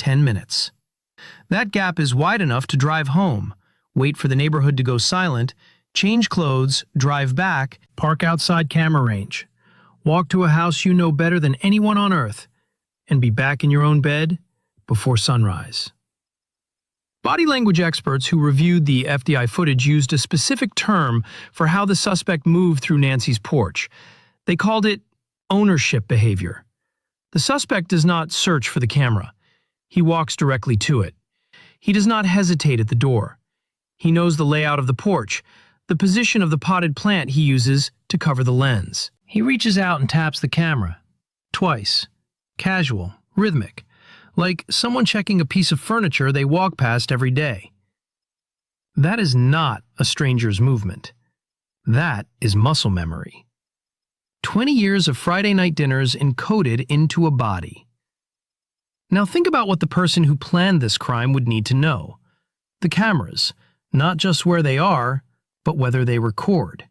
10 minutes. That gap is wide enough to drive home, wait for the neighborhood to go silent, change clothes, drive back, park outside camera range, walk to a house you know better than anyone on earth, and be back in your own bed before sunrise. Body language experts who reviewed the FDI footage used a specific term for how the suspect moved through Nancy's porch. They called it ownership behavior. The suspect does not search for the camera. He walks directly to it. He does not hesitate at the door. He knows the layout of the porch, the position of the potted plant he uses to cover the lens. He reaches out and taps the camera. Twice. Casual, rhythmic, like someone checking a piece of furniture they walk past every day. That is not a stranger's movement. That is muscle memory. 20 years of Friday night dinners encoded into a body. Now think about what the person who planned this crime would need to know. The cameras, not just where they are, but whether they record.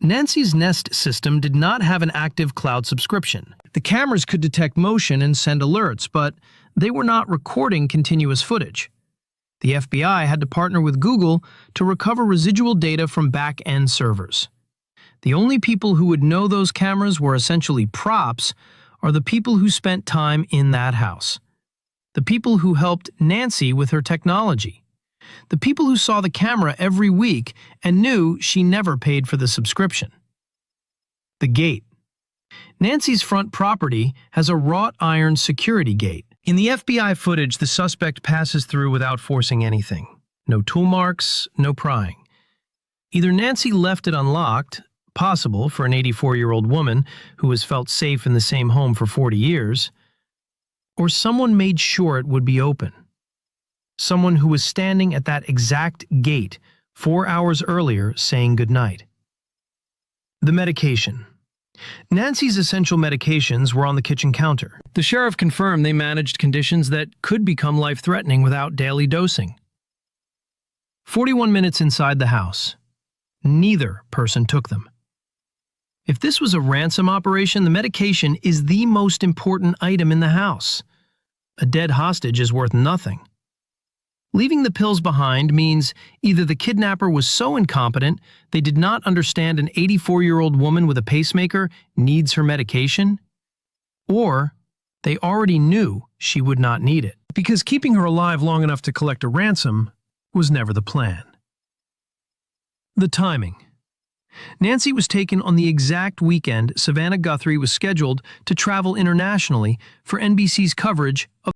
Nancy's Nest system did not have an active cloud subscription. The cameras could detect motion and send alerts, but they were not recording continuous footage. The FBI had to partner with Google to recover residual data from back-end servers. The only people who would know those cameras were essentially props are the people who spent time in that house. The people who helped Nancy with her technology. The people who saw the camera every week and knew she never paid for the subscription. The gate. Nancy's front property has a wrought iron security gate. In the FBI footage, the suspect passes through without forcing anything. No tool marks, no prying. Either Nancy left it unlocked, possible for an 84-year-old woman who has felt safe in the same home for 40 years, or someone made sure it would be open. Someone who was standing at that exact gate 4 hours earlier saying goodnight. The medication. Nancy's essential medications were on the kitchen counter. The sheriff confirmed they managed conditions that could become life-threatening without daily dosing. 41 minutes inside the house. Neither person took them. If this was a ransom operation, the medication is the most important item in the house. A dead hostage is worth nothing. Leaving the pills behind means either the kidnapper was so incompetent they did not understand an 84-year-old woman with a pacemaker needs her medication, or they already knew she would not need it, because keeping her alive long enough to collect a ransom was never the plan. The timing. Nancy was taken on the exact weekend Savannah Guthrie was scheduled to travel internationally for NBC's coverage of